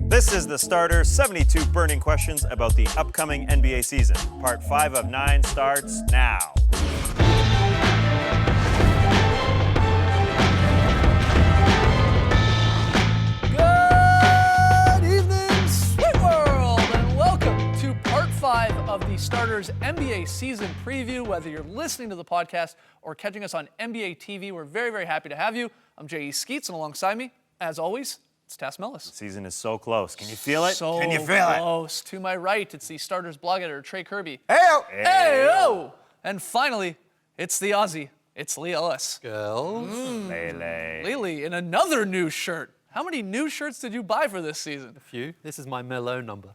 This is The Starter, 72 burning questions about the upcoming NBA season. Part 5 of 9 starts now. Good evening, sweet world, and welcome to Part 5 of The Starter's NBA season preview. Whether you're listening to the podcast or catching us on NBA TV, we're very, very happy to have you. I'm J.E. Skeets, and alongside me, as always, it's Tass Mellis. The season is so close. Can you feel it? So Can you feel close. To my right, it's the Starter's blog editor, Trey Kirby. Hey-o! Hey-o! And finally, it's the Aussie. It's Lee Ellis. Girls. Lele. Lily, in another new shirt. How many new shirts did you buy for this season? A few. This is my Merlot number.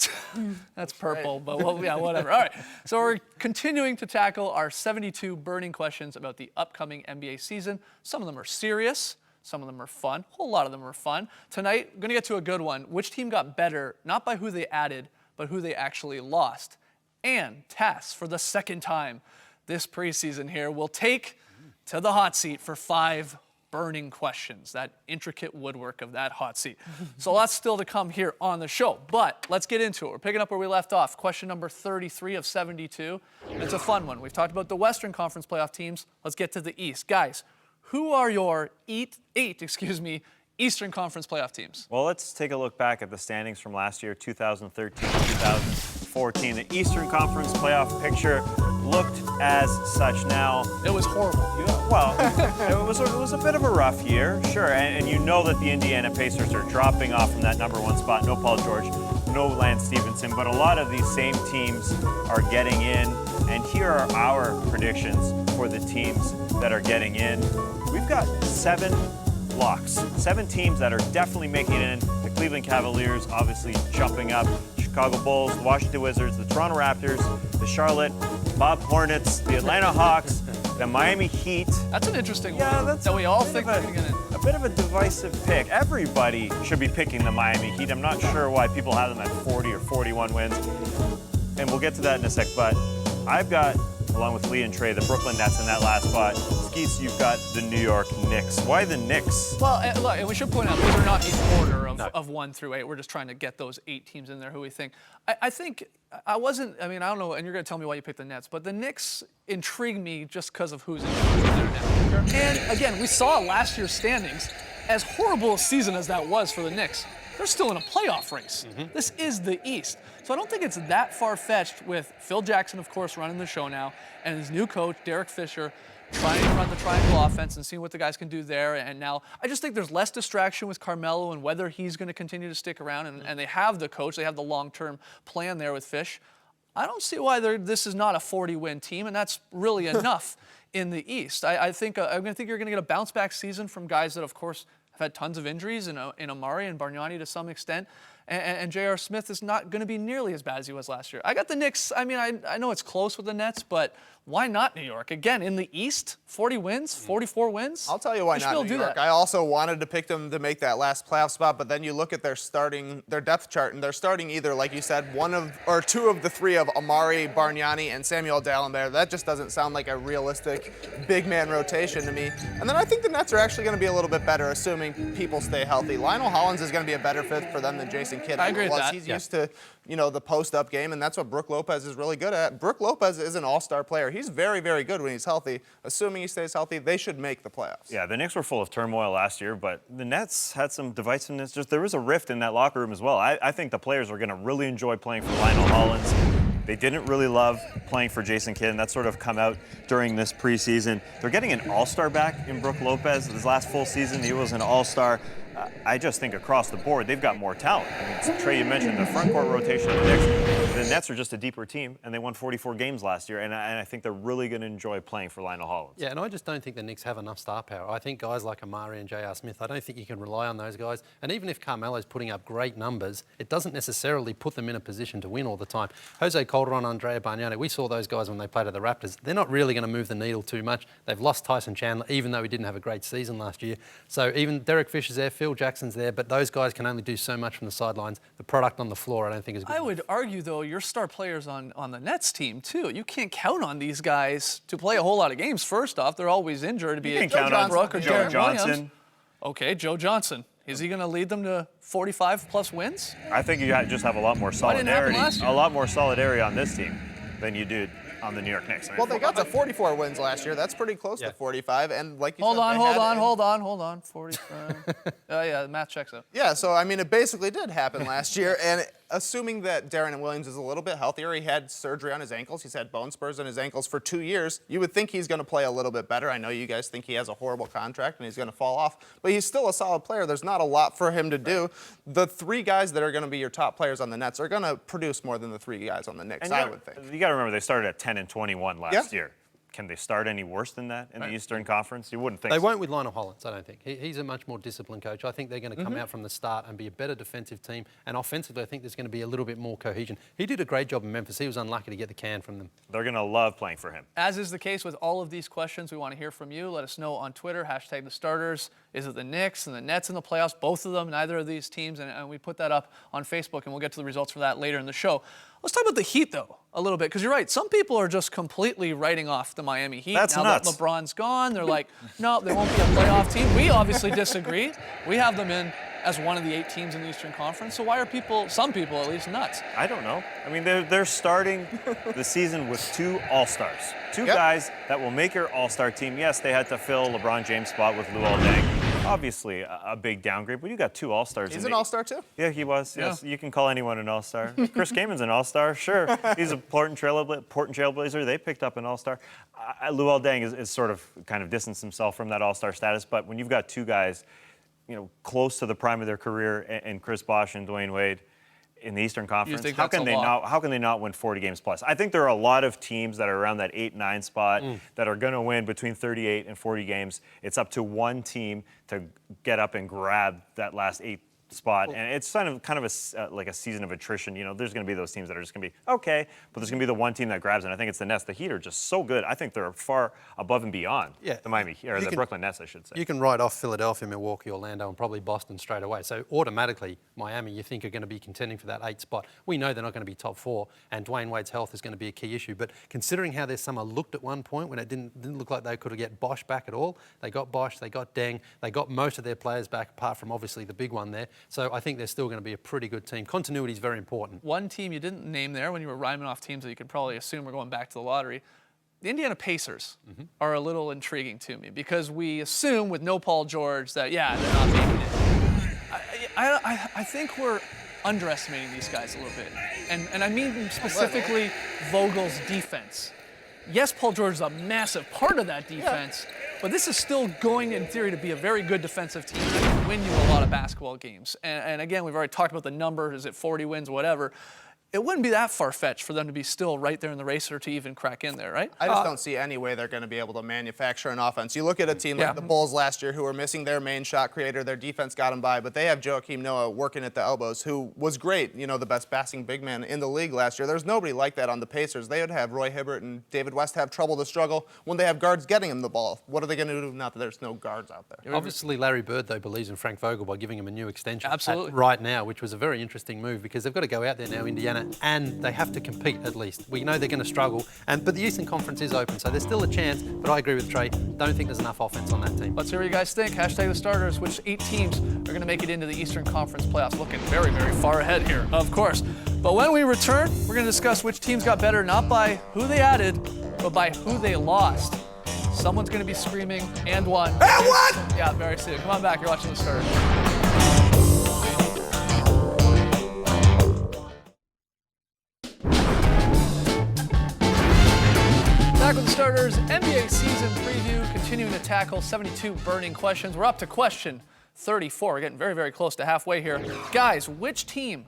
That's purple, but well, yeah, whatever. All right, so we're continuing to tackle our 72 burning questions about the upcoming NBA season. Some of them are serious. Some of them are fun. A whole lot of them are fun. Tonight, we're going to get to a good one. Which team got better, not by who they added, but who they actually lost? And Tass, for the second time this preseason here, will take to the hot seat for 5 burning questions, that intricate woodwork of that hot seat. So lots still to come here on the show, but let's get into it. We're picking up where we left off. Question number 33 of 72. It's a fun one. We've talked about the Western Conference playoff teams. Let's get to the East. Guys, who are your eight Eastern Conference playoff teams? Well, let's take a look back at the standings from last year, 2013-2014. The Eastern Conference playoff picture looked as such. Now, It was horrible. well, it was a bit of a rough year, sure, and you know that the Indiana Pacers are dropping off from that number 1 spot. No Paul George, no Lance Stevenson, but a lot of these same teams are getting in, and here are our predictions for the teams that are getting in. We've got 7 locks, 7 teams that are definitely making it in. The Cleveland Cavaliers obviously jumping up, Chicago Bulls, the Washington Wizards, the Toronto Raptors, the Charlotte Bob Hornets, the Atlanta Hawks, the Miami Heat. That's an interesting Yeah, one. that's that we all a bit think of they're going to. a bit of a divisive pick. Everybody should be picking the Miami Heat. I'm not sure why people have them at 40 or 41 wins. And we'll get to that in a sec, but I've got, along with Lee and Trey, the Brooklyn Nets in that last spot. Skeets, you've got the New York Knicks. Why the Knicks? Well, look, and we should point out these are not in order of 1 through 8. We're just trying to get those 8 teams in there who we think. I think I don't know, and you're going to tell me why you picked the Nets, but the Knicks intrigue me just because of who's in there now. And again, we saw last year's standings. As horrible a season as that was for the Knicks, they're still in a playoff race. This is the East. So I don't think it's that far-fetched with Phil Jackson, of course, running the show now, and his new coach, Derek Fisher, trying to run the triangle offense and seeing what the guys can do there. And now I just think there's less distraction with Carmelo and whether he's going to continue to stick around. And they have the coach. They have the long-term plan there with Fish. I don't see why this is not a 40-win team, and that's really enough in the East. I think you're going to get a bounce-back season from guys that, of course, have had tons of injuries in Amari and Bargnani to some extent. And J.R. Smith is not going to be nearly as bad as he was last year. I got the Knicks. I mean, I know it's close with the Nets, but why not New York? Again, in the East, 40 wins, 44 wins. I'll tell you why not New York. I also wanted to pick them to make that last playoff spot, but then you look at their depth chart, and they're starting either, like you said, 2 of the 3 of Amari, Bargnani, and Samuel Dalembert. That just doesn't sound like a realistic big man rotation to me. And then I think the Nets are actually going to be a little bit better, assuming people stay healthy. Lionel Hollins is going to be a better fit for them than Jason Kidd. I agree with that. He's used to, the post-up game, and that's what Brook Lopez is really good at. Brook Lopez is an all-star player. He's very, very good when he's healthy. Assuming he stays healthy, they should make the playoffs. Yeah, the Knicks were full of turmoil last year, but the Nets had some divisiveness. There was a rift in that locker room as well. I think the players are going to really enjoy playing for Lionel Hollins. They didn't really love playing for Jason Kidd, and that's sort of come out during this preseason. They're getting an all-star back in Brook Lopez. His last full season, he was an all-star. I just think across the board, they've got more talent. I mean, Trey, you mentioned the front court rotation of the Knicks. The Nets are just a deeper team, and they won 44 games last year, and I think they're really going to enjoy playing for Lionel Hollins. Yeah, and I just don't think the Knicks have enough star power. I think guys like Amari and J.R. Smith, I don't think you can rely on those guys. And even if Carmelo's putting up great numbers, it doesn't necessarily put them in a position to win all the time. Jose Calderon, Andrea Bargnani, we saw those guys when they played at the Raptors. They're not really going to move the needle too much. They've lost Tyson Chandler, even though he didn't have a great season last year. So even Derek Fisher's there, Phil Jackson's there, but those guys can only do so much from the sidelines. The product on the floor, I don't think is good. I would argue, though, your star players on the Nets team, too. You can't count on these guys to play a whole lot of games. First off, they're always injured. You can count on Brooke or Joe Jaren Johnson. Williams. Okay, Joe Johnson. Is he going to lead them to 45-plus wins? I think you just have a lot more Why didn't it happen solidarity, last year? a lot more solidarity on this team than you did on the New York Knicks. I mean, Well, they got to 44 wins last year. That's pretty close to 45. And like you said, Hold on. 45. Oh, yeah, the math checks out. Yeah, so I mean, it basically did happen last year. And assuming that Darren Williams is a little bit healthier, he had surgery on his ankles. He's had bone spurs in his ankles for 2 years. You would think he's going to play a little bit better. I know you guys think he has a horrible contract and he's going to fall off, but he's still a solid player. There's not a lot for him to do. The 3 guys that are going to be your top players on the Nets are going to produce more than the 3 guys on the Knicks, I would think. You got to remember, they started at 10-21 last year. Can they start any worse than that in the Eastern Conference? You wouldn't think They so. won't with Lionel Hollins, I don't think. He's a much more disciplined coach. I think they're going to come out from the start and be a better defensive team. And offensively, I think there's going to be a little bit more cohesion. He did a great job in Memphis. He was unlucky to get the can from them. They're going to love playing for him. As is the case with all of these questions, we want to hear from you. Let us know on Twitter, #TheStarters. Is it the Knicks and the Nets in the playoffs? Both of them, neither of these teams. And we put that up on Facebook, and we'll get to the results for that later in the show. Let's talk about the Heat, though, a little bit, because you're right. Some people are just completely writing off the Miami Heat. That's now nuts. that LeBron's gone, they're like, no, they won't be a playoff team. We obviously disagree. We have them in as one of the 8 teams in the Eastern Conference. So why are some people at least, nuts? I don't know. I mean, they're starting the season with 2 All-Stars. 2 guys that will make your All-Star team. Yes, they had to fill LeBron James' spot with Luol Deng. Obviously, a big downgrade, but you got 2 All-Stars. He's an All-Star, too? Yeah, he was. Yes, you can call anyone an All-Star. Chris Kamen's an All-Star, sure. He's a Portland Trailblazer. They picked up an All-Star. Luol Deng is sort of kind of distanced himself from that All-Star status, but when you've got 2 guys, close to the prime of their career, and Chris Bosh and Dwayne Wade in the Eastern Conference, think how that's can a they lot? not? How can they not win 40 games plus? I think there are a lot of teams that are around that 8-9 spot that are going to win between 38 and 40 games. It's up to one team to get up and grab that last 8 spot, and it's kind of like a season of attrition. There's going to be those teams that are just going to be okay, but there's going to be the one team that grabs it. And I think it's the Nets. The Heat are just so good. I think they're far above and beyond the Miami or the Brooklyn Nets, I should say. You can write off Philadelphia, Milwaukee, Orlando, and probably Boston straight away. So automatically, Miami, you think are going to be contending for that 8 spot. We know they're not going to be top 4, and Dwayne Wade's health is going to be a key issue. But considering how their summer looked at one point when it didn't look like they could get Bosh back at all, they got Bosh, they got Deng, they got most of their players back apart from obviously the big one there. So I think they're still going to be a pretty good team. Continuity is very important. One team you didn't name there when you were rhyming off teams that you could probably assume are going back to the lottery. The Indiana Pacers are a little intriguing to me because we assume with no Paul George that, they're not making it. I think we're underestimating these guys a little bit. And I mean specifically Vogel's defense. Yes, Paul George is a massive part of that defense, but this is still going, in theory, to be a very good defensive team that can win you a lot of basketball games. And again, we've already talked about the number. Is it 40 wins, whatever? It wouldn't be that far-fetched for them to be still right there in the race or to even crack in there, right? I just don't see any way they're going to be able to manufacture an offense. You look at a team like the Bulls last year who were missing their main shot creator. Their defense got them by, but they have Joakim Noah working at the elbows, who was great, the best passing big man in the league last year. There's nobody like that on the Pacers. They would have Roy Hibbert and David West have trouble to struggle when they have guards getting them the ball. What are they going to do now that there's no guards out there? Obviously, Larry Bird, though, believes in Frank Vogel by giving him a new extension right now, which was a very interesting move because they've got to go out there now, Indiana, and they have to compete at least. We know they're going to struggle, but the Eastern Conference is open, so there's still a chance, but I agree with Trey. Don't think there's enough offense on that team. Let's hear what you guys think. #TheStarters. Which 8 teams are going to make it into the Eastern Conference playoffs? Looking very, very far ahead here, of course. But when we return, we're going to discuss which teams got better, not by who they added, but by who they lost. Someone's going to be screaming, and won. And what? Yeah, very soon. Come on back. You're watching The Starters. Back with The Starters, NBA season preview, continuing to tackle 72 burning questions. We're up to question 34. We're getting very, very close to halfway here. Guys, which team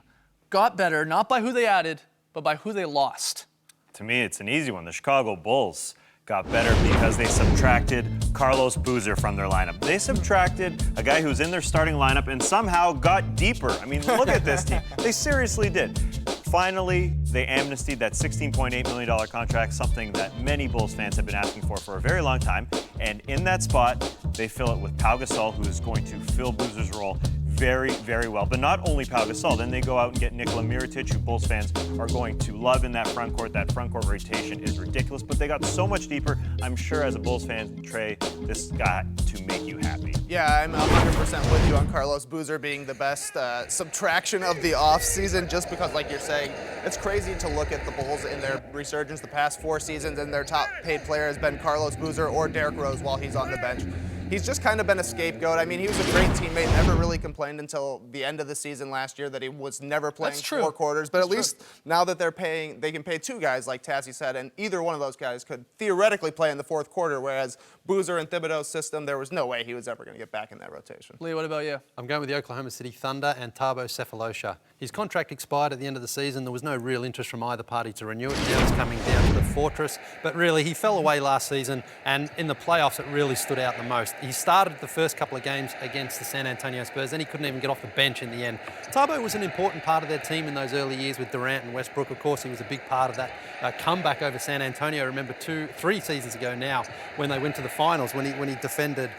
got better, not by who they added, but by who they lost? To me, it's an easy one. The Chicago Bulls got better because they subtracted Carlos Boozer from their lineup. They subtracted a guy who's in their starting lineup and somehow got deeper. I mean, look at this team. They seriously did. Finally, they amnestied that $16.8 million contract, something that many Bulls fans have been asking for a very long time. And in that spot, they fill it with Pau Gasol, who is going to fill Boozer's role very, very well. But not only Pau Gasol, then they go out and get Nikola Mirotic, who Bulls fans are going to love in that front court. That front court rotation is ridiculous, but they got so much deeper. I'm sure as a Bulls fan, Trey, this got to make you happy. Yeah, I'm 100% with you on Carlos Boozer being the best subtraction of the offseason, just because, like you're saying, it's crazy to look at the Bulls in their resurgence the past 4 seasons, and their top paid player has been Carlos Boozer or Derrick Rose while he's on the bench. He's just kind of been a scapegoat. I mean, he was a great teammate, never really complained until the end of the season last year that he was never playing 4 quarters. But at least now that they can pay 2 guys, like Tassie said, and either one of those guys could theoretically play in the 4th quarter, whereas Boozer in Thibodeau's system, there was no way he was ever going to get back in that rotation. Lee, what about you? I'm going with the Oklahoma City Thunder and Thabo Sefolosha. His contract expired at the end of the season. There was no real interest from either party to renew it. Now he's coming down to the Fortress. But really, he fell away last season, and in the playoffs, it really stood out the most. He started the first couple of games against the San Antonio Spurs, then he couldn't even get off the bench in the end. Thabo was an important part of their team in those early years with Durant and Westbrook. Of course, he was a big part of that comeback over San Antonio. I remember 3 seasons ago now when they went to the finals, when he defended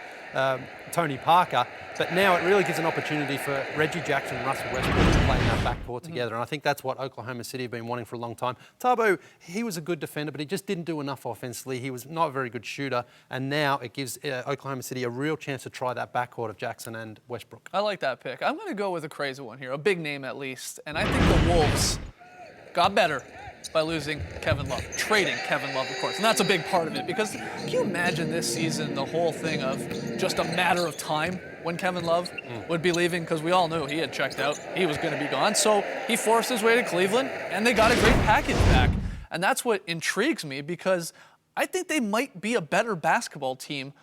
Tony Parker. But now it really gives an opportunity for Reggie Jackson and Russell Westbrook to play in that backcourt together. And I think that's what Oklahoma City have been wanting for a long time. Thabo, he was a good defender, but he just didn't do enough offensively. He was not a very good shooter. And now it gives Oklahoma City a real chance to try that backcourt of Jackson and Westbrook. I like that pick. I'm going to go with a crazy one here, a big name at least. And I think the Wolves got better by losing Kevin Love, trading Kevin Love, of course. And that's a big part of it, because can you imagine this season, the whole thing of just a matter of time when Kevin Love would be leaving, because we all knew he had checked out. He was going to be gone. So he forced his way to Cleveland, and they got a great package back. And that's what intrigues me, because I think they might be a better basketball team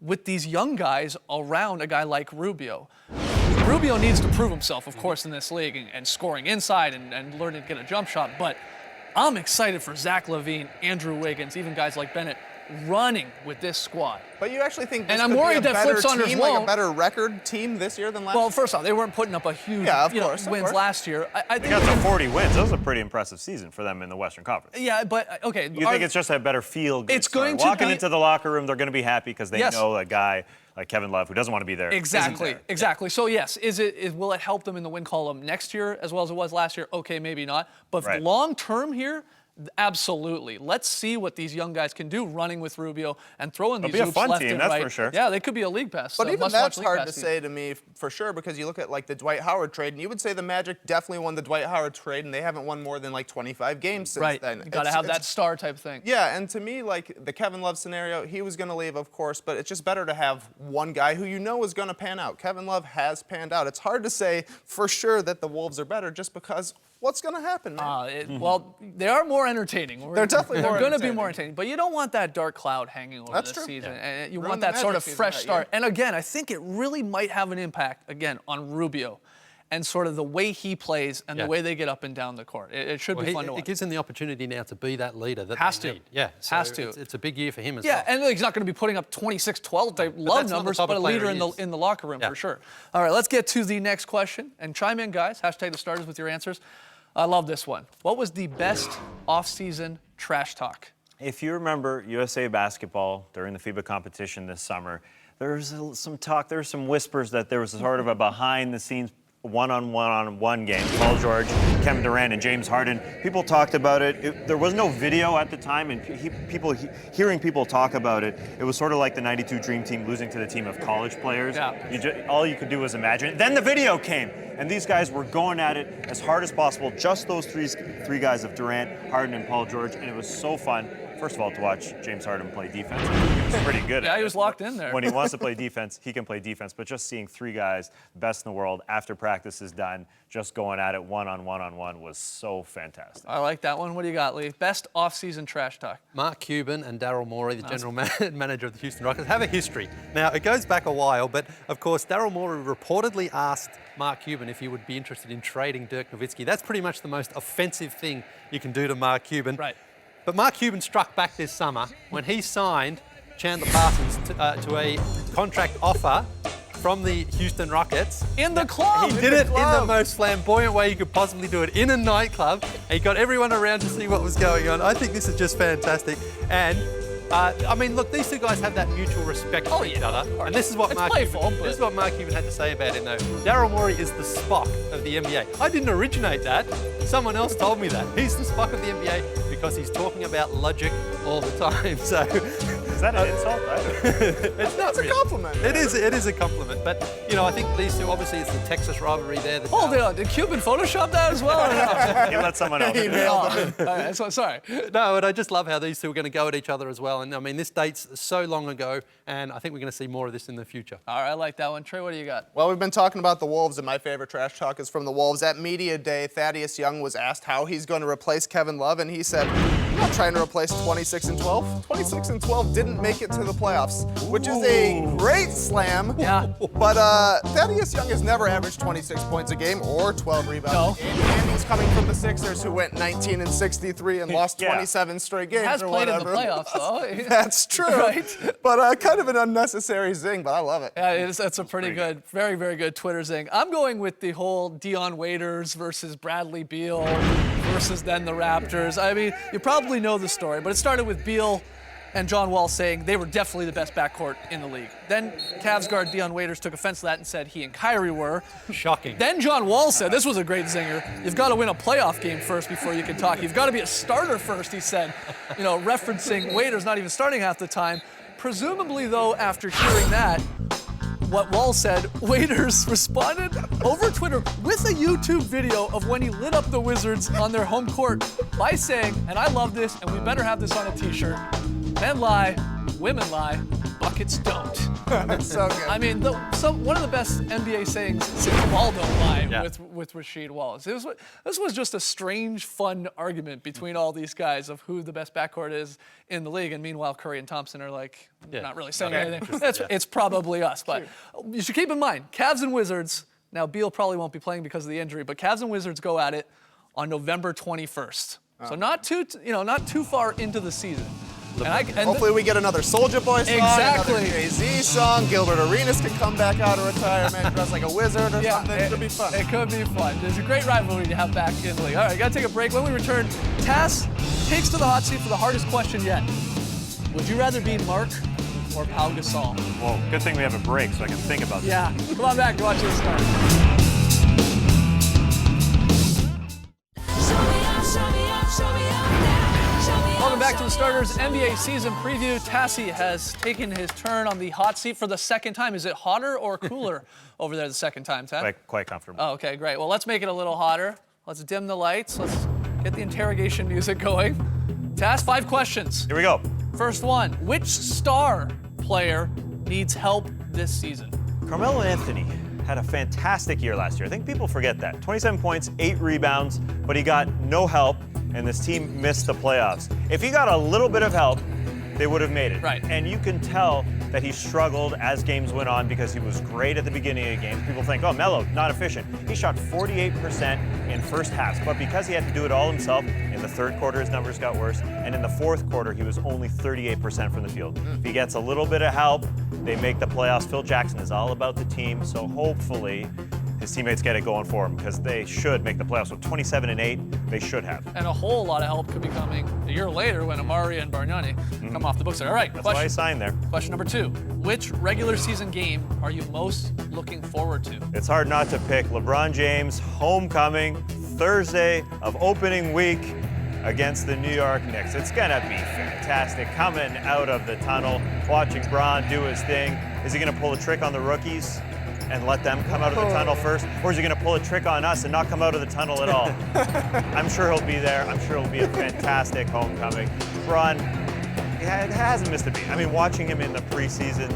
with these young guys around a guy like Rubio. Rubio needs to prove himself, of course, in this league and scoring inside and learning to get a jump shot. But I'm excited for Zach LaVine, Andrew Wiggins, even guys like Bennett running with this squad. But you actually think this And I'm could worried be a that better Flip Saunders team, like won't. a better record team this year than last year? Well, first off, they weren't putting up a huge wins last year. I They think got to 40 wins. That was a pretty impressive season for them in the Western Conference. yeah, but okay. You think it's just a better feel? It's going to walking be- into the locker room, they're going to be happy because they Yes. know a guy like Kevin Love, who doesn't want to be there. Exactly, isn't there. exactly. So yes, will it help them in the win column next year as well as it was last year? Okay, maybe not. But Right. long term here, absolutely. Let's see what these young guys can do running with Rubio and throwing these They'll be a hoops fun left team, and that's right. for sure. Yeah, they could be a league pass. But even must-watch that's league hard pass to team. say to me for sure, because you look at like the Dwight Howard trade, and you would say the Magic definitely won the Dwight Howard trade, and they haven't won more than like 25 games since Right, then. you got to have that star type thing. Yeah, and to me, like the Kevin Love scenario, he was going to leave, of course, but it's just better to have one guy who you know is going to pan out. Kevin Love has panned out. It's hard to say for sure that the Wolves are better just because what's going to happen, man? Well, they are more entertaining. They're definitely more They're going to be entertaining. more entertaining. But you don't want that dark cloud hanging over That's this true. season. Yeah. And you Ruined want the that sort Magic of season fresh that start. year. And again, I think it really might have an impact, again, on Rubio and sort of the way he plays and the way they get up and down the court. It should be fun to watch. It gives him the opportunity now to be that leader that Has they to. need. Yeah, so Has to. It's a big year for him as Yeah, well. and he's not going to be putting up 26-12 type love that's not the numbers, type but a of player leader he is. in the locker room Yeah. for sure. All right, let's get to the next question. And chime in, guys. Hashtag the starters with your answers. I love this one. What was the best offseason trash talk? If you remember USA basketball during the FIBA competition this summer, there was some talk, there were some whispers that there was sort of a behind-the-scenes one-on-one game. Paul George, Kevin Durant, and James Harden. People talked about it. There was no video at the time, and hearing people talk about it, it was sort of like the '92 Dream Team losing to the team of college players. Yeah. All you could do was imagine it. Then the video came, and these guys were going at it as hard as possible. Just those three guys of Durant, Harden, and Paul George, and it was so fun. First of all, to watch James Harden play defense. He was pretty good at it. Yeah, he was locked in there. When he wants to play defense, he can play defense. But just seeing 3 guys, best in the world, after practice is done, just going at it one-on-one was so fantastic. I like that one. What do you got, Lee? Best offseason trash talk. Mark Cuban and Daryl Morey, the general manager of the Houston Rockets, have a history. Now, it goes back a while, but of course, Daryl Morey reportedly asked Mark Cuban if he would be interested in trading Dirk Nowitzki. That's pretty much the most offensive thing you can do to Mark Cuban. Right. But Mark Cuban struck back this summer when he signed Chandler Parsons to a contract offer from the Houston Rockets. In the club. He did it in the most flamboyant way you could possibly do it, in a nightclub. He got everyone around to see what was going on. I think this is just fantastic. And I mean, look, these two guys have that mutual respect for each other, and this is what Mark Cuban had to say about it. Though Daryl Morey is the Spock of the NBA. I didn't originate that. Someone else told me that. He's the Spock of the NBA because he's talking about logic all the time. So. Is that an insult? It's not. It's a compliment. It is a compliment. But, I think these two, obviously, it's the Texas rivalry there. Hold on. Did Cuban Photoshop that as well? Or no? You let someone else. All right, so, sorry. No, and I just love how these two are going to go at each other as well. And, I mean, this date's so long ago, and I think we're going to see more of this in the future. All right, I like that one. Trey, what do you got? Well, we've been talking about the Wolves, and my favorite trash talk is from the Wolves. At Media Day, Thaddeus Young was asked how he's going to replace Kevin Love, and he said, I'm not trying to replace 26 and 12. 26 and 12 didn't make it to the playoffs, which is a great slam. Yeah. But Thaddeus Young has never averaged 26 points a game or 12 rebounds a game. And he's coming from the Sixers, who went 19 and 63 and lost 27 straight games. He has or played in the whatever. playoffs, though. That's true. Right. But kind of an unnecessary zing, but I love it. Yeah, that's a pretty good, very, very good Twitter zing. I'm going with the whole Dion Waiters versus Bradley Beal versus then the Raptors. I mean, you probably know the story, but it started with Beal and John Wall saying they were definitely the best backcourt in the league. Then Cavs guard Dion Waiters took offense to that and said he and Kyrie were. Shocking. Then John Wall said, this was a great zinger, you've got to win a playoff game first before you can talk. You've got to be a starter first, he said, referencing Waiters not even starting half the time. Presumably, though, after hearing that, what Wall said, Waiters responded over Twitter with a YouTube video of when he lit up the Wizards on their home court by saying, and I love this, and we better have this on a t-shirt, men lie, women lie, buckets don't. That's so good. I mean, one of the best NBA sayings since Wall don't lie with Rasheed Wallace. This was just a strange, fun argument between all these guys of who the best backcourt is in the league, and meanwhile Curry and Thompson are not really saying anything. It's probably us, but you should keep in mind, Cavs and Wizards, now Beal probably won't be playing because of the injury, but Cavs and Wizards go at it on November 21st. So not too far into the season. Hopefully we get another Soulja Boy song, Exactly. another Jay-Z song. Gilbert Arenas can come back out of retirement, dressed like a wizard or something. It could be fun. It could be fun. There's a great rivalry to have back in the league. All right, got to take a break. When we return, Tass takes to the hot seat for the hardest question yet. Would you rather be Mark or Pau Gasol? Well, good thing we have a break so I can think about this. Yeah. Come on back to watch this start. Welcome back to the Starters NBA season preview. Tassie has taken his turn on the hot seat for the second time. Is it hotter or cooler over there the second time, Tass? Quite comfortable. Oh, okay, great. Well, let's make it a little hotter. Let's dim the lights. Let's get the interrogation music going. Tass, 5 questions. Here we go. First one, which star player needs help this season? Carmelo Anthony had a fantastic year last year. I think people forget that. 27 points, 8 rebounds, but he got no help, and this team missed the playoffs. If he got a little bit of help, they would have made it. Right. And you can tell that he struggled as games went on because he was great at the beginning of games. People think, oh, Melo, not efficient. He shot 48% in first halves, but because he had to do it all himself, in the third quarter his numbers got worse, and in the fourth quarter he was only 38% from the field. If he gets a little bit of help, they make the playoffs. Phil Jackson is all about the team, so hopefully his teammates get it going for him because they should make the playoffs. With 27 and 8, they should have. And a whole lot of help could be coming a year later when Amari and Bargnani come off the books. All right, That's why I signed there. Question number 2. Which regular season game are you most looking forward to? It's hard not to pick LeBron James homecoming Thursday of opening week against the New York Knicks. It's gonna be fantastic. Coming out of the tunnel, watching Bron do his thing. Is he gonna pull a trick on the rookies and let them come out of the tunnel first? Or is he gonna pull a trick on us and not come out of the tunnel at all? I'm sure he'll be there. I'm sure it'll be a fantastic homecoming. Bron, it hasn't missed a beat. I mean, watching him in the preseason,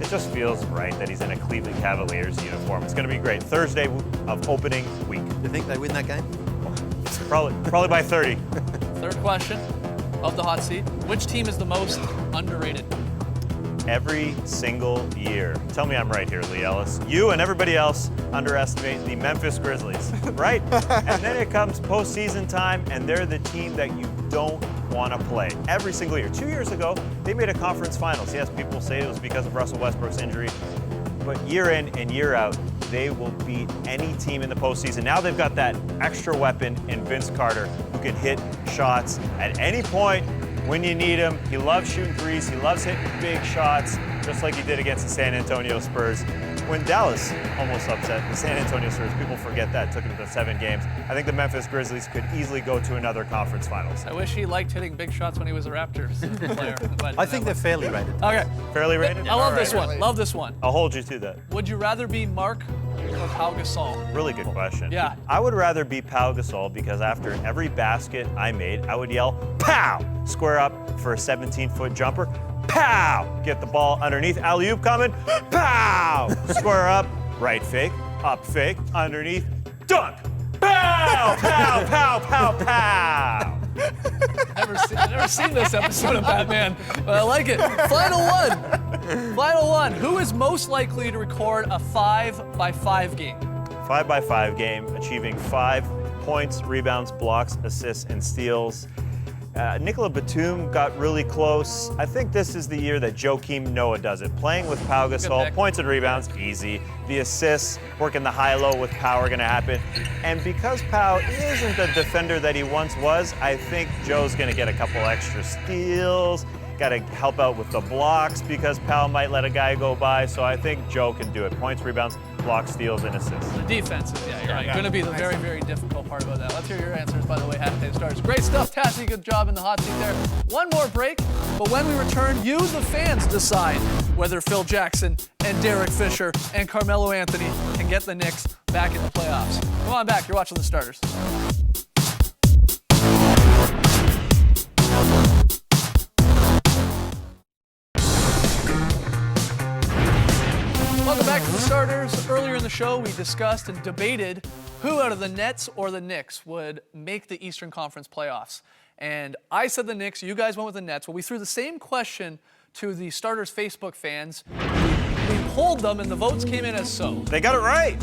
it just feels right that he's in a Cleveland Cavaliers uniform. It's gonna be great. Thursday of opening week. Do you think they win that game? Probably by 30. Third question of the hot seat. Which team is the most underrated? Every single year. Tell me I'm right here, Lee Ellis. You and everybody else underestimate the Memphis Grizzlies, right? And then it comes postseason time, and they're the team that you don't want to play every single year. 2 years ago, they made a conference finals. Yes, people say it was because of Russell Westbrook's injury, but year in and year out, they will beat any team in the postseason. Now they've got that extra weapon in Vince Carter who can hit shots at any point when you need him. He loves shooting threes. He loves hitting big shots, just like he did against the San Antonio Spurs. When Dallas almost upset the San Antonio Spurs, people forget that. It took him to 7 games. I think the Memphis Grizzlies could easily go to another conference finals. I wish he liked hitting big shots when he was a Raptors player. But I think they're fairly rated. Okay. Fairly rated? I love All this right. one. Love this one. I'll hold you to that. Would you rather be Mark or Pau Gasol? Really good question. Yeah. I would rather be Pau Gasol because after every basket I made, I would yell, pow! Square up for a 17-foot jumper. Pow! Get the ball underneath. Alley-oop coming. Pow! Square up. Right fake. Up fake. Underneath. Dunk! Pow! Pow! Pow! Pow! Pow! Never seen this episode of Batman, but I like it. Final one. Final one. Who is most likely to record a 5-by-5 game? 5-by-5 game, achieving 5 points, rebounds, blocks, assists, and steals. Nicola Batum got really close. I think this is the year that Joakim Noah does it. Playing with Pau Gasol, points and rebounds, easy. The assists, working the high-low with Pau are going to happen. And because Pau isn't the defender that he once was, I think Joe's going to get a couple extra steals. Got to help out with the blocks because Pau might let a guy go by. So I think Joe can do it. Points, rebounds, blocks, steals, and assists. The defense is, you're right. Going to be the very, very difficult part about that. Let's hear your answers, by the way, hashtag Stars. Great stuff, Tassie. Good job in the hot seat there. One more break, but when we return, you, the fans, decide whether Phil Jackson and Derek Fisher and Carmelo Anthony can get the Knicks back in the playoffs. Come on back. You're watching the Starters. Welcome back to the Starters. Earlier in the show, we discussed and debated who out of the Nets or the Knicks would make the Eastern Conference playoffs. And I said the Knicks, you guys went with the Nets. Well, we threw the same question to the Starters Facebook fans. We polled them, and the votes came in as so. They got it right.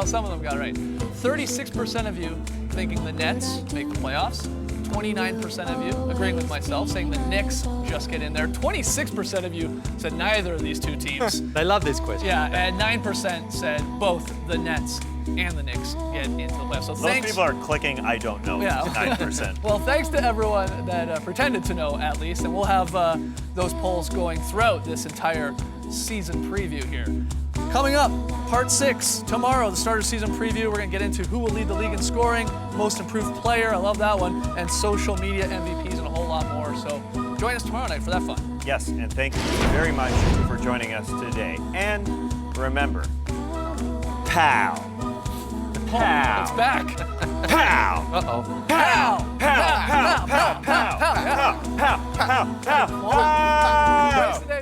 Some of them got it right. 36% of you thinking the Nets make the playoffs. 29% of you agreeing with myself, saying the Knicks just get in there. 26% of you said neither of these two teams. They love this question. Yeah, and 9% said both the Nets and the Knicks get into the playoffs. So Most thanks. people are clicking, I don't know, Yeah. 9%. Well, thanks to everyone that pretended to know, at least, and we'll have those polls going throughout this entire season preview here. Coming up, part 6, tomorrow, the Starter season preview. We're going to get into who will lead the league in scoring, most improved player, I love that one, and social media MVPs and a whole lot more. So join us tomorrow night for that fun. Yes, and thank you very much for joining us today. And remember, pow. Pow. It's back. Pow. Uh-oh. Pow. Pow. Pow. Pow. Pow. Pow. Pow. Pow. Pow. Pow. Pow.